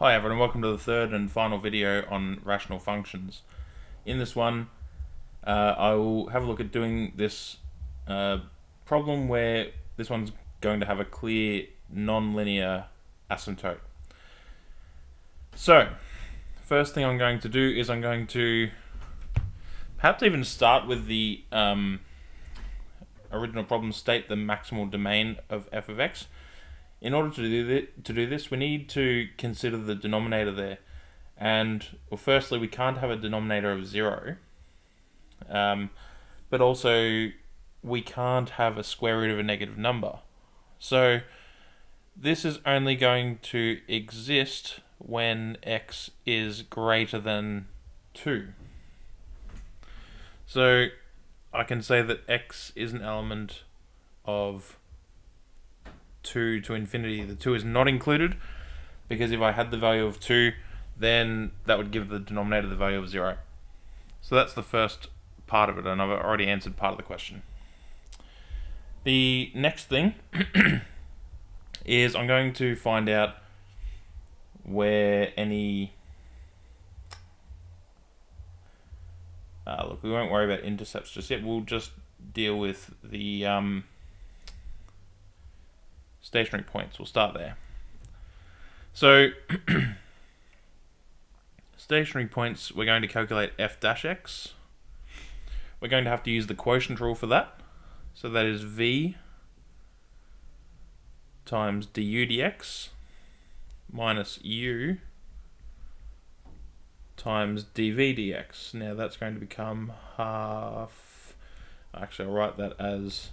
Hi everyone, welcome to the third and final video on rational functions. In this one, I will have a look at doing this problem where this one's going to have a clear non-linear asymptote. So, first thing I'm going to do is I'm going to perhaps even start with the original problem, state the maximal domain of f of x. In order to do this, we need to consider the denominator there. And, well, firstly, we can't have a denominator of 0. But also, we can't have a square root of a negative number. So, this is only going to exist when x is greater than 2. So, I can say that x is an element of 2 to infinity. The 2 is not included, because if I had the value of 2, then that would give the denominator the value of 0. So that's the first part of it, and I've already answered part of the question. The next thing is I'm going to find out where any... look, we won't worry about intercepts just yet. We'll just deal with the stationary points. We'll start there. So, stationary points, we're going to calculate f dash x. We're going to have to use the quotient rule for that. So that is v times du dx minus u times dv dx. Now that's going to become half... Actually, I'll write that as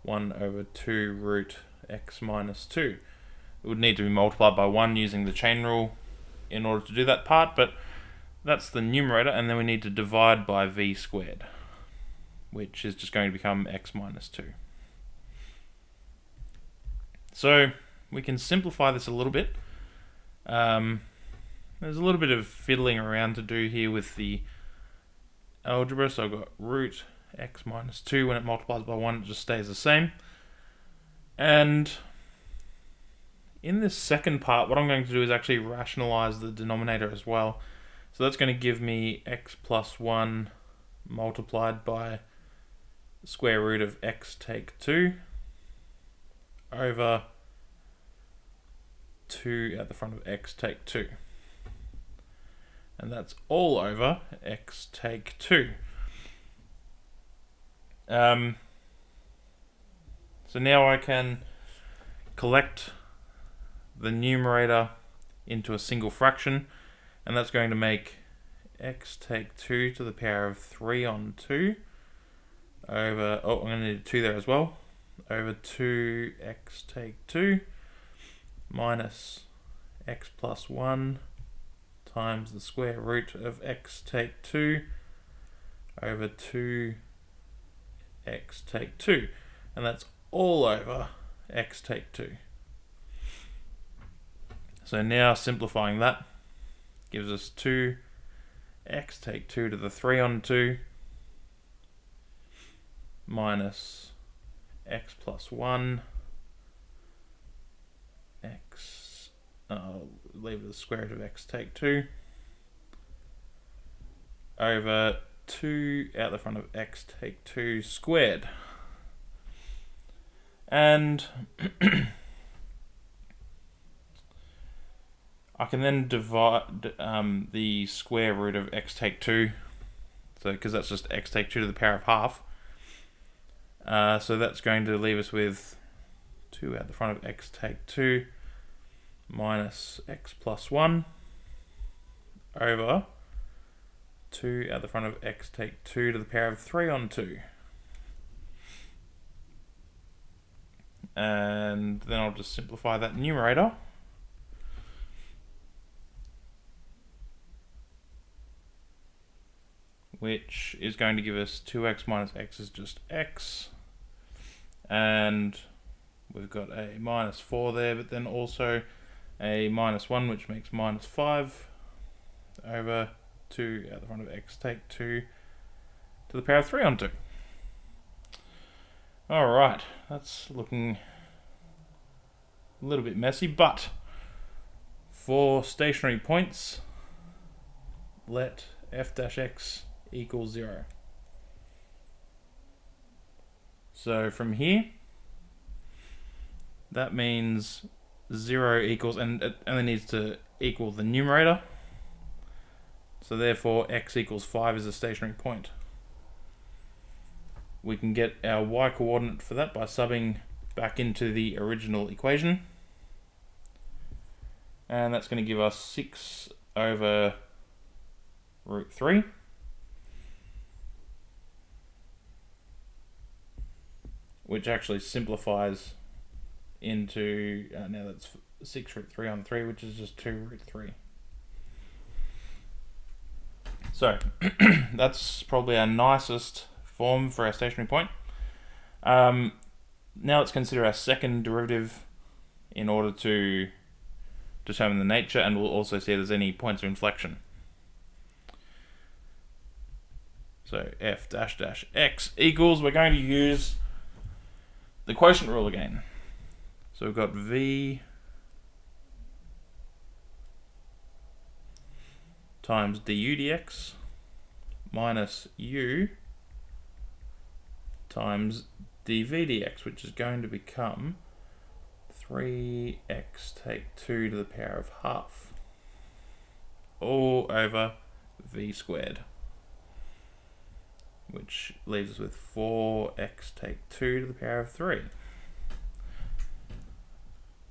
1 over 2 root x minus 2. It would need to be multiplied by 1 using the chain rule in order to do that part, but that's the numerator, and then we need to divide by v squared, which is just going to become x minus 2. So we can simplify this a little bit. There's a little bit of fiddling around to do here with the algebra, so I've got root x minus 2, when it multiplies by 1 it just stays the same. And in this second part, what I'm going to do is actually rationalize the denominator as well. So that's going to give me x plus 1 multiplied by the square root of x take 2 over 2 at the front of x take 2. And that's all over x take 2. So now I can collect the numerator into a single fraction, and that's going to make x take 2 to the power of 3 on 2 over, I'm going to need a 2 there as well, over 2x take 2 minus x plus 1 times the square root of x take 2 over 2 x take 2, and that's all over x take 2. So now simplifying that gives us 2 x take 2 to the 3 on 2 minus x plus 1 x, I'll leave the square root of x take 2 over 2 out the front of x take 2 squared. And I can then divide the square root of x take 2, so because that's just x take 2 to the power of half. So that's going to leave us with 2 out the front of x take 2 minus x plus 1 over 2 at the front of x take 2 to the power of 3 on 2. And then I'll just simplify that numerator. Which is going to give us 2x minus x is just x. And we've got a minus 4 there, but then also a minus 1, which makes minus 5 over 2 at the front of x take 2 to the power of 3 on 2. Alright, that's looking a little bit messy, but for stationary points, let f-x equal 0. So from here, that means 0 equals, and it only needs to equal the numerator. So therefore, x equals 5 is a stationary point. We can get our y coordinate for that by subbing back into the original equation. And that's going to give us 6 over root 3. Which actually simplifies into, now that's 6 root 3 on 3, which is just 2 root 3. So, that's probably our nicest form for our stationary point. Now let's consider our second derivative in order to determine the nature, and we'll also see if there's any points of inflection. So f dash dash x equals, we're going to use the quotient rule again. So we've got v times du dx minus u times dv dx, which is going to become 3x take 2 to the power of half, all over v squared, which leaves us with 4x take 2 to the power of 3.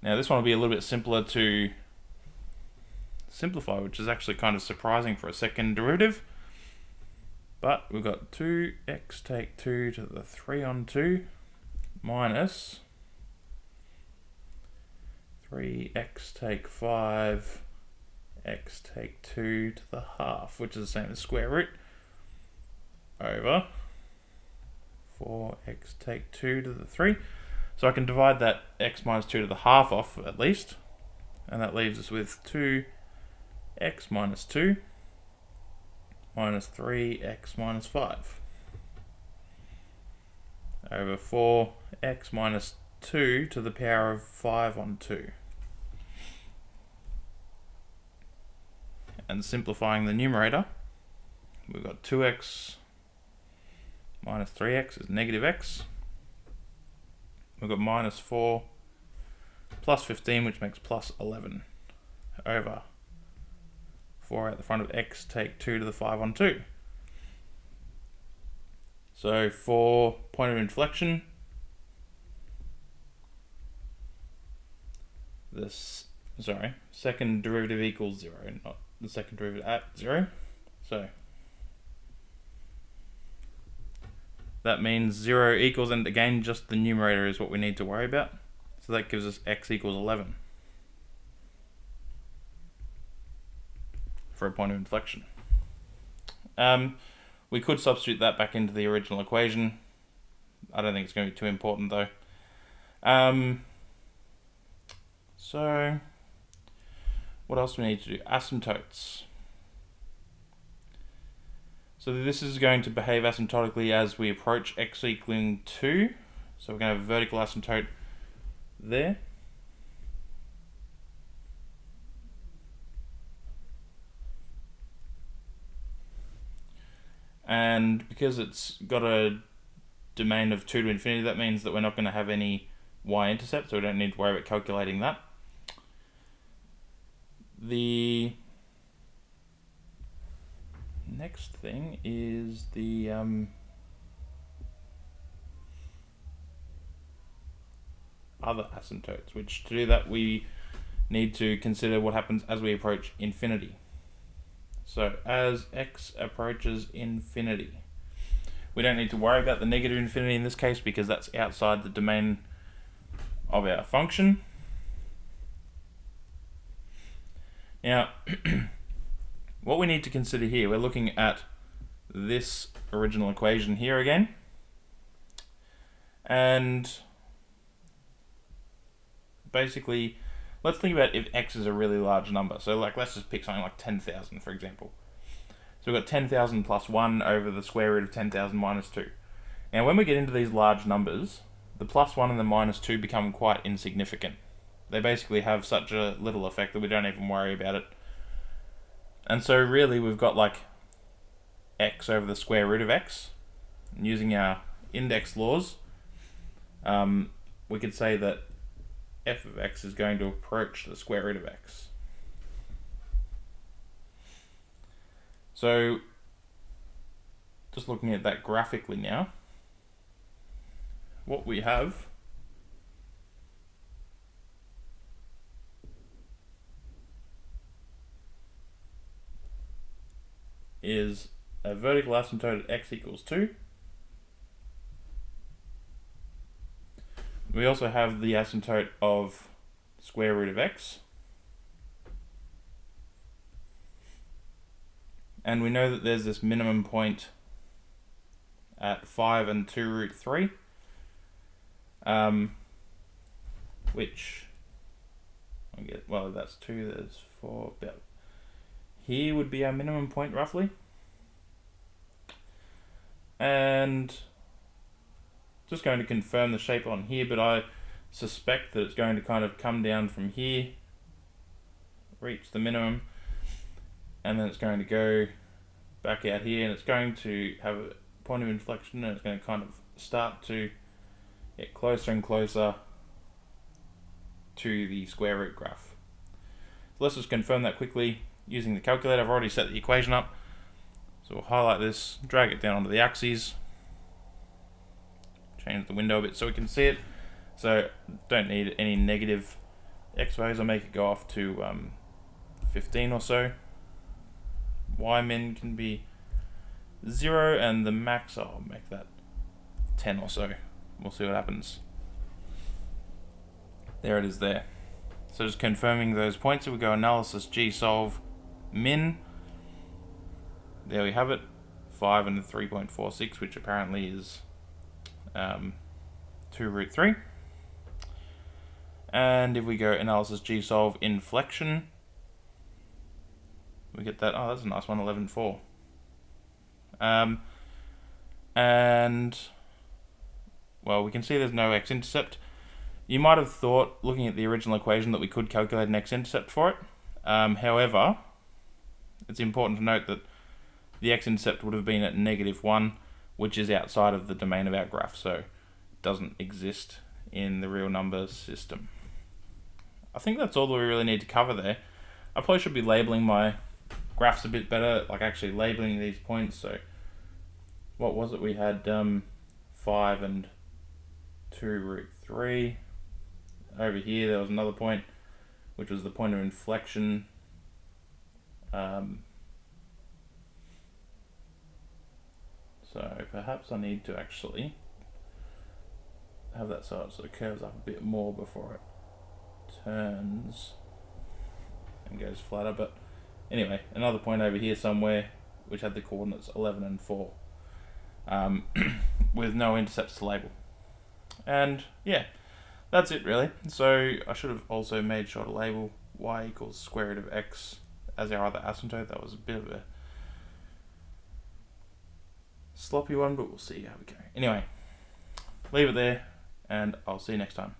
Now this one will be a little bit simpler to simplify, which is actually kind of surprising for a second derivative. But we've got 2x take 2 to the 3 on 2 minus 3x take 5 x take 2 to the half, which is the same as square root, over 4x take 2 to the 3. So I can divide that x minus 2 to the half off at least, and that leaves us with 2x minus 2 minus 3x minus 5 over 4x minus 2 to the power of 5 on 2. And simplifying the numerator, we've got 2x minus 3x is negative x. We've got minus 4 plus 15, which makes plus 11, over 4 at the front of x take 2 to the 5 on 2. So for point of inflection, this, second derivative equals 0, not the second derivative at 0. So that means 0 equals, and again, just the numerator is what we need to worry about. So that gives us x equals 11 for a point of inflection. We could substitute that back into the original equation. I don't think it's going to be too important though. So what else do we need to do? Asymptotes. So this is going to behave asymptotically as we approach x equaling 2. So we're going to have a vertical asymptote there. And because it's got a domain of 2 to infinity, that means that we're not going to have any y-intercept, so we don't need to worry about calculating that. The next thing is the other asymptotes, which to do that we need to consider what happens as we approach infinity. So as x approaches infinity, we don't need to worry about the negative infinity in this case because that's outside the domain of our function. Now, what we need to consider here, we're looking at this original equation here again, and basically let's think about if x is a really large number. So like, let's just pick something like 10,000 for example. So we've got 10,000 plus 1 over the square root of 10,000 minus 2. Now when we get into these large numbers, the plus 1 and the minus 2 become quite insignificant. they basically have such a little effect that we don't even worry about it. And so really we've got like x over the square root of x. And using our index laws, we could say that f of x is going to approach the square root of x. So just looking at that graphically now, what we have is a vertical asymptote at x equals 2. We also have the asymptote of square root of x. And we know that there's this minimum point at 5 and 2 root 3, which, well, that's 2, there's 4, about here would be our minimum point roughly. And just going to confirm the shape on here, but I suspect that it's going to kind of come down from here, reach the minimum, and then it's going to go back out here, and it's going to have a point of inflection, and it's going to kind of start to get closer and closer to the square root graph. So let's just confirm that quickly using the calculator. I've already set the equation up. So we'll highlight this, drag it down onto the axes, change the window a bit so we can see it. So don't need any negative x values. I'll make it go off to 15 or so. Y min can be 0, and the max, I'll make that 10 or so. We'll see what happens. There it is there. So just confirming those points, if we go analysis G solve min, there we have it, 5 and 3.46, which apparently is 2 root 3. And if we go analysis G solve inflection, we get that, oh, that's a nice one, 11.4. And, well, we can see there's no x-intercept. You might have thought, looking at the original equation, that we could calculate an x-intercept for it. However, it's important to note that the x-intercept would have been at -1, which is outside of the domain of our graph, so it doesn't exist in the real number system. I think that's all that we really need to cover there. I probably should be labeling my graphs a bit better, like actually labeling these points. So what was it? We had 5 and 2 root 3. Over here there was another point, which was the point of inflection. So perhaps I need to actually have that so it sort of curves up a bit more before it turns and goes flatter. But anyway, another point over here somewhere which had the coordinates 11 and 4 with no intercepts to label. And yeah, that's it really. So I should have also made sure to label y equals square root of x as our other asymptote. That was a bit of a sloppy one, but we'll see how we go. Anyway, leave it there, and I'll see you next time.